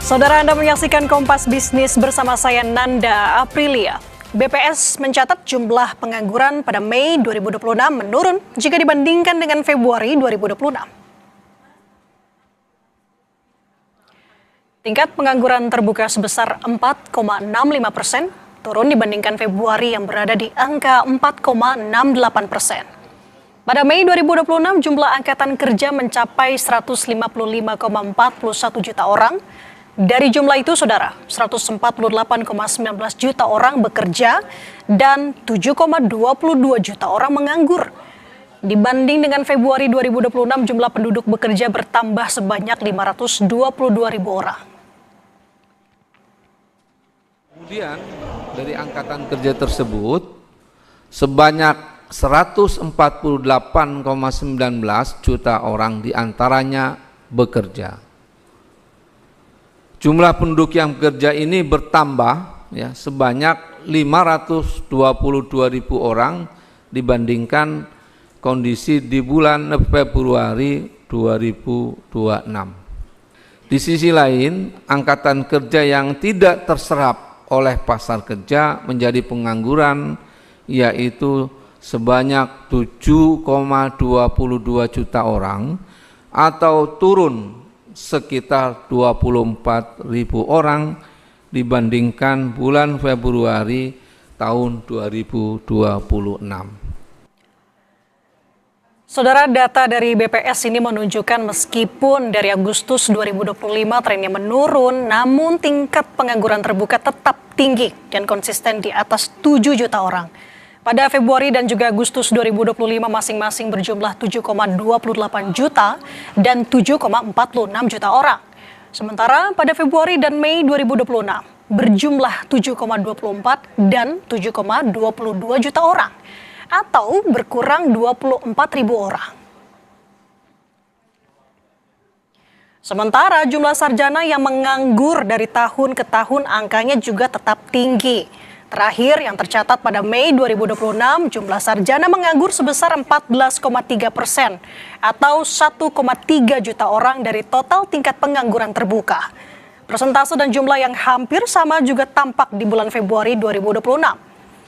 Saudara, Anda menyaksikan Kompas Bisnis bersama saya Nanda Aprilia. BPS mencatat jumlah pengangguran pada Mei 2026 menurun jika dibandingkan dengan Februari 2026. Tingkat pengangguran terbuka sebesar 4,65%, turun dibandingkan Februari yang berada di angka 4,68%. Pada Mei 2026, jumlah angkatan kerja mencapai 155,41 juta orang. Dari jumlah itu, saudara, 148,19 juta orang bekerja dan 7,22 juta orang menganggur. Dibanding dengan Februari 2026, jumlah penduduk bekerja bertambah sebanyak 522 ribu orang. Kemudian dari angkatan kerja tersebut, sebanyak 148,19 juta orang diantaranya bekerja. Jumlah penduduk yang bekerja ini bertambah ya, sebanyak 522 ribu orang dibandingkan kondisi di bulan Februari 2026. Di sisi lain, angkatan kerja yang tidak terserap oleh pasar kerja menjadi pengangguran, yaitu sebanyak 7,22 juta orang atau turun sekitar 24 ribu orang dibandingkan bulan Februari tahun 2026. Saudara, data dari BPS ini menunjukkan meskipun dari Agustus 2025 trennya menurun, namun tingkat pengangguran terbuka tetap tinggi dan konsisten di atas 7 juta orang. Pada Februari dan juga Agustus 2025 masing-masing berjumlah 7,28 juta dan 7,46 juta orang. Sementara pada Februari dan Mei 2026 berjumlah 7,24 dan 7,22 juta orang atau berkurang 24 ribu orang. Sementara jumlah sarjana yang menganggur dari tahun ke tahun angkanya juga tetap tinggi. Terakhir yang tercatat pada Mei 2026, jumlah sarjana menganggur sebesar 14,3% atau 1,3 juta orang dari total tingkat pengangguran terbuka. Persentase dan jumlah yang hampir sama juga tampak di bulan Februari 2026.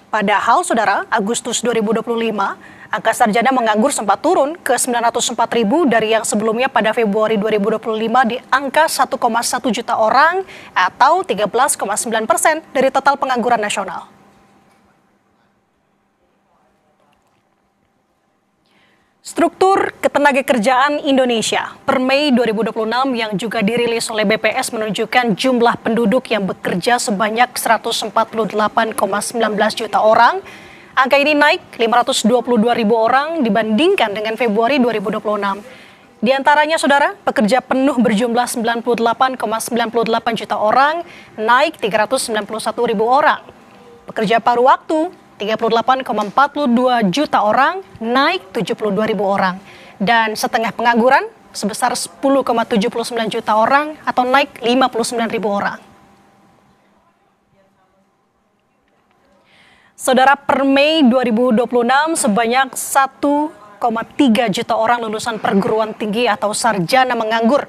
Padahal, saudara, Agustus 2025, angka sarjana menganggur sempat turun ke 904 ribu dari yang sebelumnya pada Februari 2025 di angka 1,1 juta orang atau 13,9% dari total pengangguran nasional. Struktur Ketenagakerjaan Indonesia per Mei 2026 yang juga dirilis oleh BPS menunjukkan jumlah penduduk yang bekerja sebanyak 148,19 juta orang. Angka ini naik 522 ribu orang dibandingkan dengan Februari 2026. Di antaranya, saudara, pekerja penuh berjumlah 98,98 juta orang, naik 391 ribu orang. Pekerja paruh waktu 38,42 juta orang, naik 72 ribu orang. Dan setengah pengangguran sebesar 10,79 juta orang atau naik 59 ribu orang. Saudara, per Mei 2026 sebanyak 1,3 juta orang lulusan perguruan tinggi atau sarjana menganggur.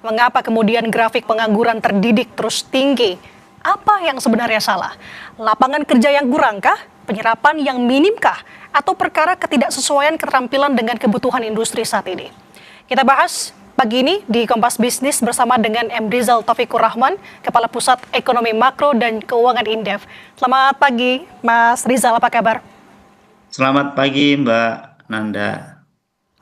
Mengapa kemudian grafik pengangguran terdidik terus tinggi? Apa yang sebenarnya salah? Lapangan kerja yang kurangkah? Penyerapan yang minimkah? Atau perkara ketidaksesuaian keterampilan dengan kebutuhan industri saat ini? Kita bahas pagi ini di Kompas Bisnis bersama dengan M. Rizal Taufikur Rahman, Kepala Pusat Ekonomi Makro dan Keuangan Indef. Selamat pagi, Mas Rizal, apa kabar? Selamat pagi, Mbak Nanda.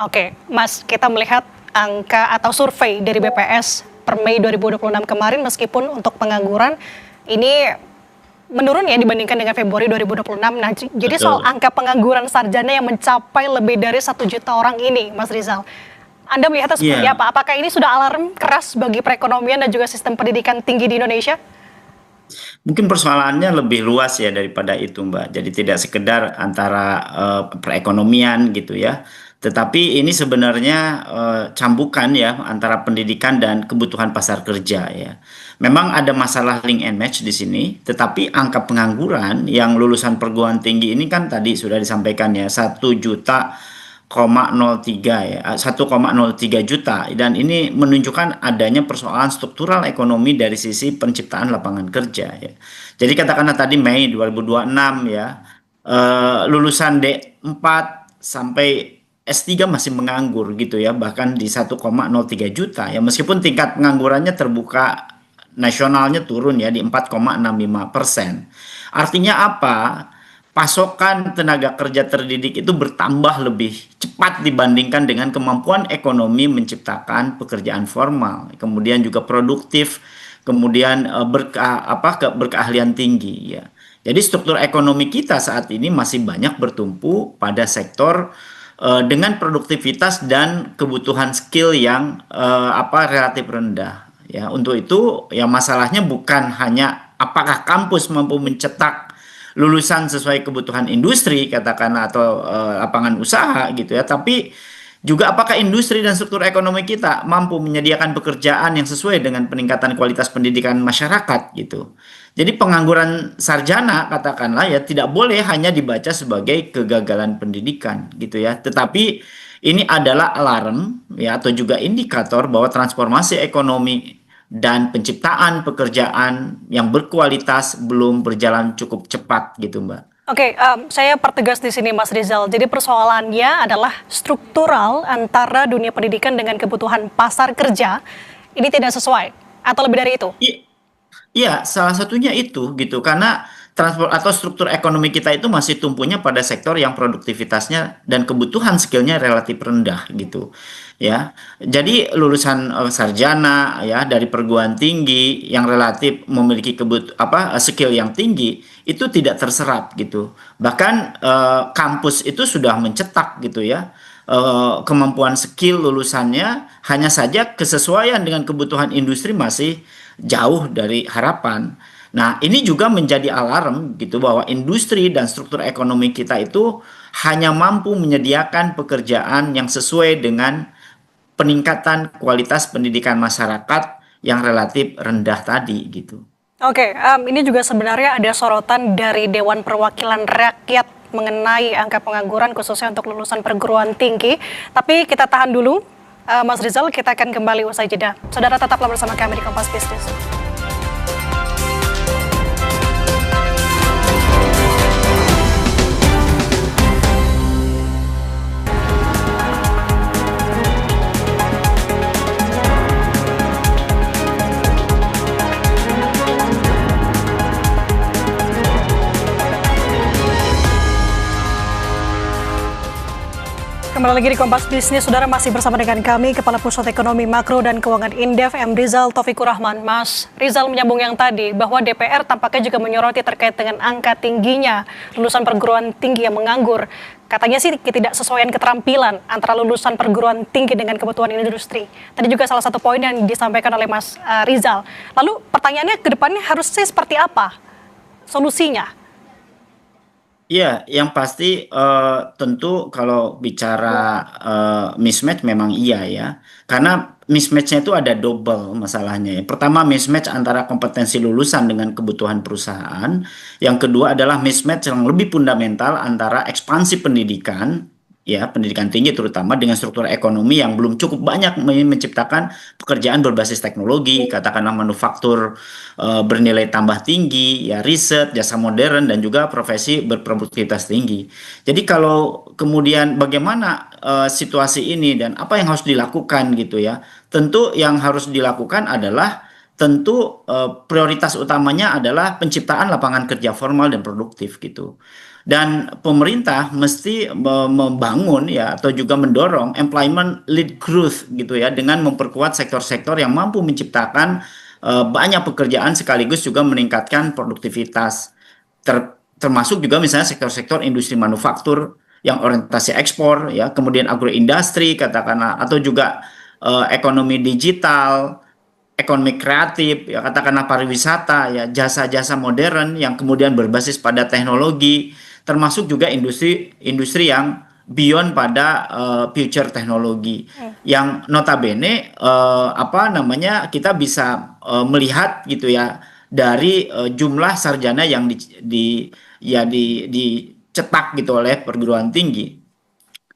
Oke, Mas, kita melihat angka atau survei dari BPS per Mei 2026 kemarin, meskipun untuk pengangguran ini menurun ya dibandingkan dengan Februari 2026. Nah, jadi soal angka pengangguran sarjana yang mencapai lebih dari 1 juta orang ini, Mas Rizal, Anda melihatnya seperti apa? Apakah ini sudah alarm keras bagi perekonomian dan juga sistem pendidikan tinggi di Indonesia? Mungkin persoalannya lebih luas ya daripada itu, Mbak. Jadi tidak sekedar antara perekonomian gitu ya. Tetapi ini sebenarnya cambukan ya antara pendidikan dan kebutuhan pasar kerja ya. Memang ada masalah link and match di sini, tetapi angka pengangguran yang lulusan perguruan tinggi ini kan tadi sudah disampaikan ya 1,3 1,03 ya, 1,03 juta, dan ini menunjukkan adanya persoalan struktural ekonomi dari sisi penciptaan lapangan kerja ya. Jadi katakanlah tadi Mei 2026 ya, lulusan D4 sampai S3 masih menganggur gitu ya, bahkan di 1,03 juta ya, meskipun tingkat penganggurannya terbuka nasionalnya turun ya di 4,65%. Artinya apa? Pasokan tenaga kerja terdidik itu bertambah lebih cepat dibandingkan dengan kemampuan ekonomi menciptakan pekerjaan formal, kemudian juga produktif, kemudian berkeahlian tinggi ya. Jadi struktur ekonomi kita saat ini masih banyak bertumpu pada sektor dengan produktivitas dan kebutuhan skill yang relatif rendah. Ya, untuk itu ya masalahnya bukan hanya apakah kampus mampu mencetak lulusan sesuai kebutuhan industri katakanlah atau lapangan usaha gitu ya, tapi juga apakah industri dan struktur ekonomi kita mampu menyediakan pekerjaan yang sesuai dengan peningkatan kualitas pendidikan masyarakat gitu. Jadi pengangguran sarjana katakanlah ya tidak boleh hanya dibaca sebagai kegagalan pendidikan gitu ya, tetapi ini adalah alarm ya atau juga indikator bahwa transformasi ekonomi dan penciptaan pekerjaan yang berkualitas belum berjalan cukup cepat gitu, Mbak. Oke, saya pertegas di sini Mas Rizal. Jadi persoalannya adalah struktural antara dunia pendidikan dengan kebutuhan pasar kerja ini tidak sesuai atau lebih dari itu. Iya, salah satunya itu gitu karena transport atau struktur ekonomi kita itu masih tumpunya pada sektor yang produktivitasnya dan kebutuhan skillnya relatif rendah gitu ya. Jadi lulusan sarjana ya dari perguruan tinggi yang relatif memiliki skill yang tinggi itu tidak terserap gitu. Bahkan kampus itu sudah mencetak gitu ya. Kemampuan skill lulusannya, hanya saja kesesuaian dengan kebutuhan industri masih jauh dari harapan. Nah, ini juga menjadi alarm gitu bahwa industri dan struktur ekonomi kita itu hanya mampu menyediakan pekerjaan yang sesuai dengan peningkatan kualitas pendidikan masyarakat yang relatif rendah tadi gitu. Oke, ini juga sebenarnya ada sorotan dari Dewan Perwakilan Rakyat mengenai angka pengangguran khususnya untuk lulusan perguruan tinggi. Tapi kita tahan dulu, Mas Rizal, kita akan kembali usai jeda. Saudara tetaplah bersama kami di Kompas Bisnis. Kembali lagi di Kompas Bisnis, saudara masih bersama dengan kami, Kepala Pusat Ekonomi Makro dan Keuangan Indef, M. Rizal Taufikur Rahman. Mas Rizal menyambung yang tadi, bahwa DPR tampaknya juga menyoroti terkait dengan angka tingginya lulusan perguruan tinggi yang menganggur. Katanya sih ketidaksesuaian keterampilan antara lulusan perguruan tinggi dengan kebutuhan industri. Tadi juga salah satu poin yang disampaikan oleh Mas Rizal. Lalu pertanyaannya ke depannya harusnya seperti apa solusinya? Iya, yang pasti tentu kalau bicara mismatch memang iya ya. Karena mismatch-nya itu ada double masalahnya ya. Pertama mismatch antara kompetensi lulusan dengan kebutuhan perusahaan. Yang kedua adalah mismatch yang lebih fundamental antara ekspansi pendidikan, ya pendidikan tinggi terutama dengan struktur ekonomi yang belum cukup banyak menciptakan pekerjaan berbasis teknologi, katakanlah manufaktur bernilai tambah tinggi, ya riset, jasa modern dan juga profesi berproduktivitas tinggi. Jadi kalau kemudian bagaimana situasi ini dan apa yang harus dilakukan gitu ya, tentu yang harus dilakukan adalah tentu prioritas utamanya adalah penciptaan lapangan kerja formal dan produktif gitu. Dan pemerintah mesti membangun ya atau juga mendorong employment led growth gitu ya dengan memperkuat sektor-sektor yang mampu menciptakan banyak pekerjaan sekaligus juga meningkatkan produktivitas. Termasuk juga misalnya sektor-sektor industri manufaktur yang orientasi ekspor ya, kemudian agroindustri katakanlah atau juga ekonomi digital, ekonomi kreatif, ya katakanlah pariwisata, ya jasa-jasa modern yang kemudian berbasis pada teknologi, termasuk juga industri yang beyond pada future teknologi, yang notabene kita bisa melihat gitu ya dari jumlah sarjana yang dicetak gitu oleh perguruan tinggi.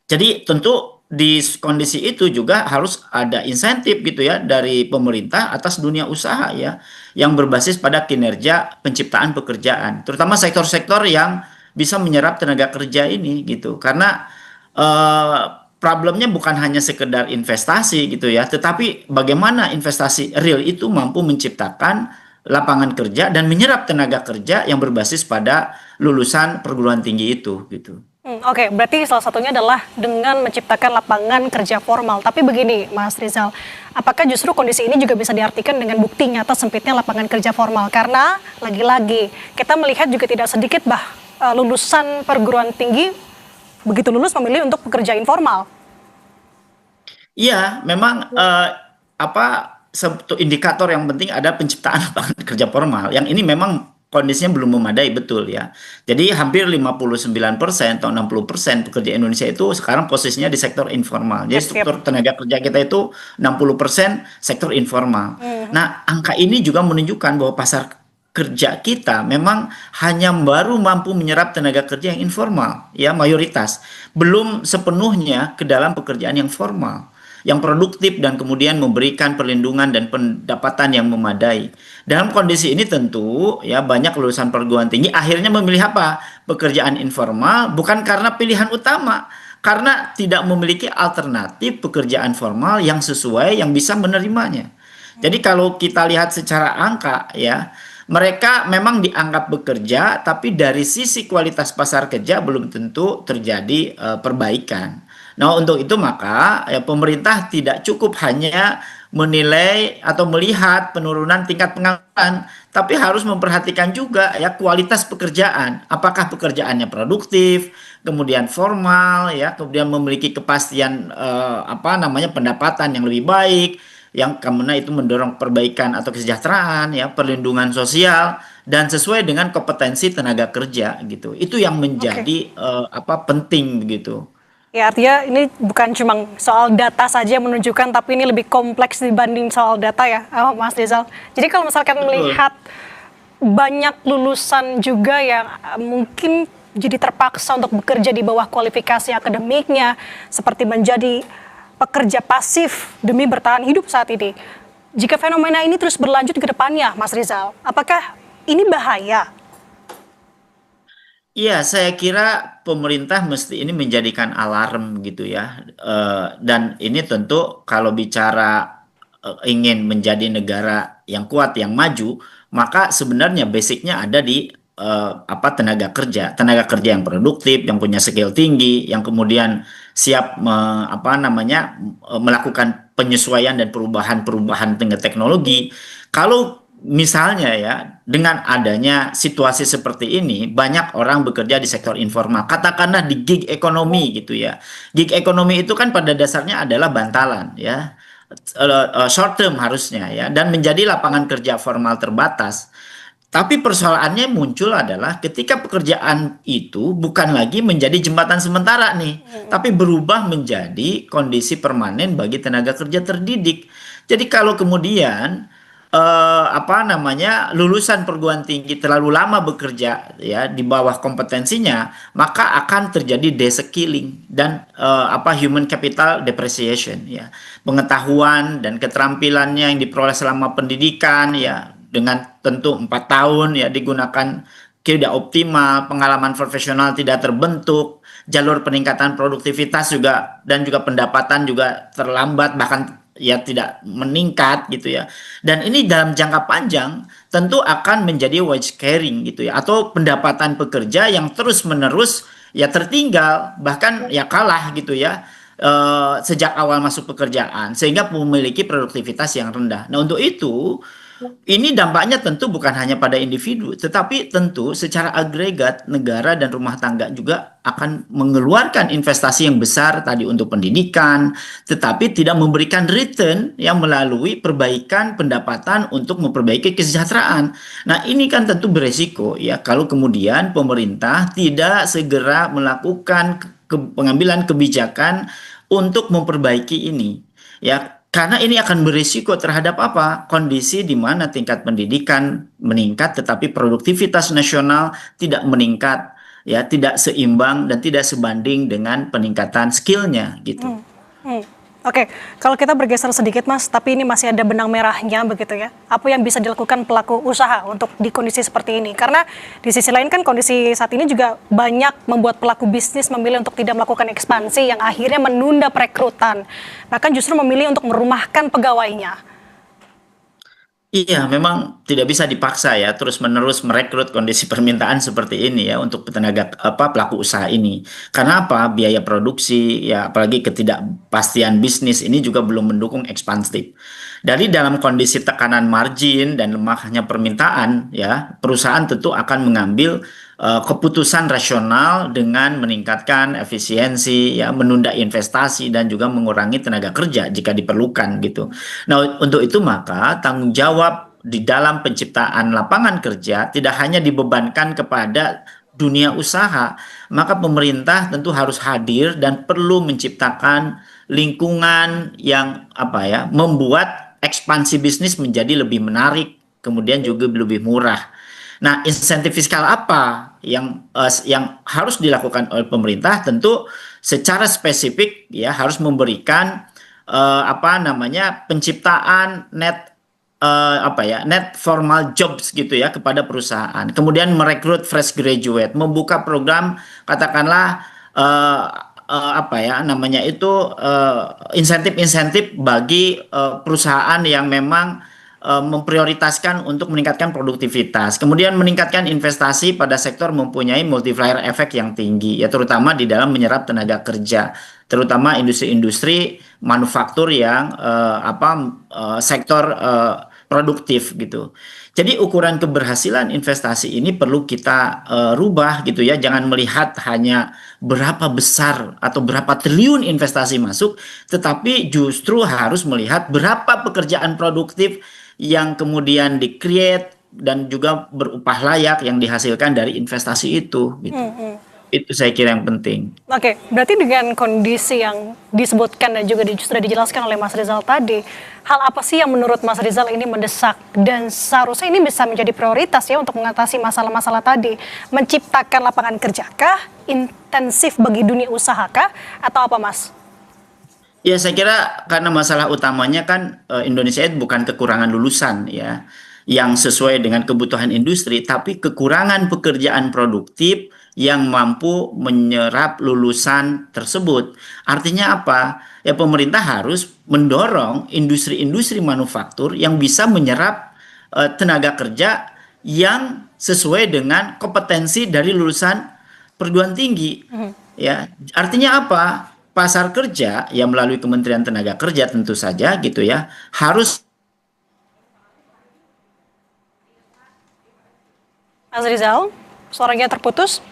Jadi tentu di kondisi itu juga harus ada insentif gitu ya dari pemerintah atas dunia usaha ya yang berbasis pada kinerja penciptaan pekerjaan, terutama sektor-sektor yang bisa menyerap tenaga kerja ini gitu. Karena eh, problemnya bukan hanya sekedar investasi gitu ya, tetapi bagaimana investasi real itu mampu menciptakan lapangan kerja dan menyerap tenaga kerja yang berbasis pada lulusan perguruan tinggi itu gitu. Oke, berarti salah satunya adalah dengan menciptakan lapangan kerja formal. Tapi begini, Mas Rizal, apakah justru kondisi ini juga bisa diartikan dengan bukti nyata sempitnya lapangan kerja formal? Karena lagi-lagi kita melihat juga tidak sedikit lulusan perguruan tinggi begitu lulus memilih untuk pekerja informal. Iya, memang apa satu indikator yang penting ada penciptaan lapangan kerja formal. Yang ini memang kondisinya belum memadai betul ya. Jadi hampir 59% atau 60% pekerja Indonesia itu sekarang posisinya di sektor informal. Jadi Yep, yep. struktur tenaga kerja kita itu 60% sektor informal. Nah, angka ini juga menunjukkan bahwa pasar kerja kita memang hanya baru mampu menyerap tenaga kerja yang informal, ya mayoritas, belum sepenuhnya ke dalam pekerjaan yang formal, yang produktif dan kemudian memberikan perlindungan dan pendapatan yang memadai. Dalam kondisi ini tentu ya banyak lulusan perguruan tinggi akhirnya memilih apa? Pekerjaan informal bukan karena pilihan utama, karena tidak memiliki alternatif pekerjaan formal yang sesuai yang bisa menerimanya. Jadi kalau kita lihat secara angka ya, mereka memang dianggap bekerja, tapi dari sisi kualitas pasar kerja belum tentu terjadi perbaikan. Nah, untuk itu maka ya, pemerintah tidak cukup hanya menilai atau melihat penurunan tingkat pengangguran, tapi harus memperhatikan juga ya kualitas pekerjaan. Apakah pekerjaannya produktif, kemudian formal, ya, kemudian memiliki kepastian apa namanya pendapatan yang lebih baik, yang kemana itu mendorong perbaikan atau kesejahteraan ya perlindungan sosial dan sesuai dengan kompetensi tenaga kerja gitu, itu yang Oke. menjadi apa penting begitu. Ya, artinya ini bukan cuma soal data saja yang menunjukkan, tapi ini lebih kompleks dibanding soal data ya, Mas Rizal. Jadi kalau misalkan Betul. melihat banyak lulusan juga yang mungkin jadi terpaksa untuk bekerja di bawah kualifikasi akademiknya, seperti menjadi pekerja pasif demi bertahan hidup saat ini. Jika fenomena ini terus berlanjut ke depannya, Mas Rizal, apakah ini bahaya? Iya, saya kira pemerintah mesti ini menjadikan alarm gitu ya. Dan ini tentu kalau bicara ingin menjadi negara yang kuat, yang maju, maka sebenarnya basicnya ada di apa tenaga kerja yang produktif, yang punya skill tinggi, yang kemudian siap apa namanya melakukan penyesuaian dan perubahan-perubahan dengan teknologi. Kalau misalnya ya, dengan adanya situasi seperti ini, banyak orang bekerja di sektor informal, katakanlah di gig ekonomi gitu ya. Gig ekonomi itu kan pada dasarnya adalah bantalan ya, short term harusnya ya, dan menjadi lapangan kerja formal terbatas. Tapi persoalannya muncul adalah ketika pekerjaan itu bukan lagi menjadi jembatan sementara nih, tapi berubah menjadi kondisi permanen bagi tenaga kerja terdidik. Jadi kalau kemudian apa namanya lulusan perguruan tinggi terlalu lama bekerja ya di bawah kompetensinya, maka akan terjadi descaling dan apa human capital depreciation ya. Pengetahuan dan keterampilannya yang diperoleh selama pendidikan ya dengan tentu 4 tahun ya digunakan tidak optimal, pengalaman profesional tidak terbentuk, jalur peningkatan produktivitas juga dan juga pendapatan juga terlambat bahkan ya tidak meningkat gitu ya. Dan ini dalam jangka panjang tentu akan menjadi wage carrying gitu ya atau pendapatan pekerja yang terus-menerus ya tertinggal bahkan ya kalah gitu ya sejak awal masuk pekerjaan sehingga memiliki produktivitas yang rendah. Nah, untuk itu ini dampaknya tentu bukan hanya pada individu, tetapi tentu secara agregat negara dan rumah tangga juga akan mengeluarkan investasi yang besar tadi untuk pendidikan, tetapi tidak memberikan return yang melalui perbaikan pendapatan untuk memperbaiki kesejahteraan. Nah, ini kan tentu beresiko ya kalau kemudian pemerintah tidak segera melakukan pengambilan kebijakan untuk memperbaiki ini. Ya, karena ini akan berisiko terhadap apa? Kondisi di mana tingkat pendidikan meningkat tetapi produktivitas nasional tidak meningkat. ya tidak seimbang dan tidak sebanding dengan peningkatan skillnya gitu. Hmm. Oke, kalau kita bergeser sedikit Mas, tapi ini masih ada benang merahnya begitu ya. Apa yang bisa dilakukan pelaku usaha untuk di kondisi seperti ini? Karena di sisi lain kan kondisi saat ini juga banyak membuat pelaku bisnis memilih untuk tidak melakukan ekspansi yang akhirnya menunda perekrutan. Bahkan justru memilih untuk merumahkan pegawainya. Iya, memang tidak bisa dipaksa ya terus-menerus merekrut kondisi permintaan seperti ini ya untuk tenaga pelaku usaha ini. Karena apa? Biaya produksi ya apalagi ketidakpastian bisnis ini juga belum mendukung ekspansif. Dari dalam kondisi tekanan margin dan lemahnya permintaan ya, perusahaan tentu akan mengambil keputusan rasional dengan meningkatkan efisiensi ya, menunda investasi dan juga mengurangi tenaga kerja jika diperlukan gitu. Nah, untuk itu maka tanggung jawab di dalam penciptaan lapangan kerja tidak hanya dibebankan kepada dunia usaha, maka pemerintah tentu harus hadir dan perlu menciptakan lingkungan yang membuat ekspansi bisnis menjadi lebih menarik, kemudian juga lebih murah. Nah, insentif fiskal apa yang harus dilakukan oleh pemerintah? Tentu secara spesifik ya harus memberikan penciptaan net formal jobs gitu ya kepada perusahaan. Kemudian merekrut fresh graduate, membuka program katakanlah insentif-insentif bagi perusahaan yang memang memprioritaskan untuk meningkatkan produktivitas, kemudian meningkatkan investasi pada sektor mempunyai multiplier efek yang tinggi, ya terutama di dalam menyerap tenaga kerja, terutama industri-industri manufaktur yang sektor produktif gitu. Jadi ukuran keberhasilan investasi ini perlu kita rubah gitu ya, jangan melihat hanya berapa besar atau berapa triliun investasi masuk, tetapi justru harus melihat berapa pekerjaan produktif yang kemudian di-create dan juga berupah layak yang dihasilkan dari investasi itu gitu. Itu saya kira yang penting. Oke, berarti dengan kondisi yang disebutkan dan juga sudah dijelaskan oleh Mas Rizal tadi, hal apa sih yang menurut Mas Rizal ini mendesak dan seharusnya ini bisa menjadi prioritas ya untuk mengatasi masalah-masalah tadi? Menciptakan lapangan kerjakah, intensif bagi dunia usahakah, atau apa Mas? Ya, saya kira karena masalah utamanya kan Indonesia itu bukan kekurangan lulusan ya, yang sesuai dengan kebutuhan industri, tapi kekurangan pekerjaan produktif yang mampu menyerap lulusan tersebut. Artinya apa? Ya pemerintah harus mendorong industri-industri manufaktur yang bisa menyerap tenaga kerja yang sesuai dengan kompetensi dari lulusan perguruan tinggi. Ya, artinya apa? Pasar kerja yang melalui Kementerian Tenaga Kerja tentu saja gitu ya harus. Mas Rizal, suaranya terputus.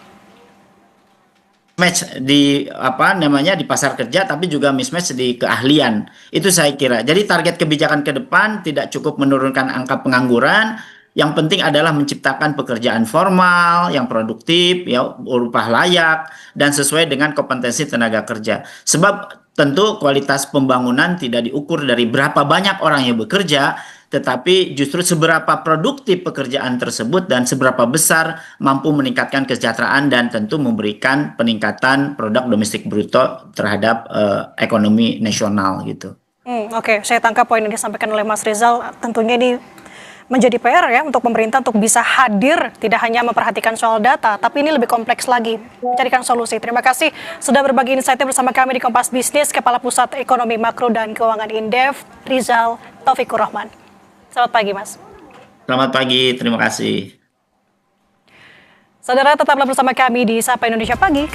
Match di di pasar kerja tapi juga mismatch di keahlian. Itu saya kira. Jadi target kebijakan ke depan tidak cukup menurunkan angka pengangguran, yang penting adalah menciptakan pekerjaan formal yang produktif, ya berupah layak dan sesuai dengan kompetensi tenaga kerja. Sebab tentu kualitas pembangunan tidak diukur dari berapa banyak orang yang bekerja, tetapi justru seberapa produktif pekerjaan tersebut dan seberapa besar mampu meningkatkan kesejahteraan dan tentu memberikan peningkatan produk domestik bruto terhadap ekonomi nasional gitu. Oke, saya tangkap poin yang disampaikan oleh Mas Rizal. Tentunya ini menjadi PR ya untuk pemerintah untuk bisa hadir, tidak hanya memperhatikan soal data, tapi ini lebih kompleks lagi, mencarikan solusi. Terima kasih sudah berbagi insight bersama kami di Kompas Bisnis, Kepala Pusat Ekonomi Makro dan Keuangan Indef, Rizal Taufikur Rahman. Selamat pagi, Mas. Selamat pagi, terima kasih. Saudara, tetaplah bersama kami di Sapa Indonesia Pagi.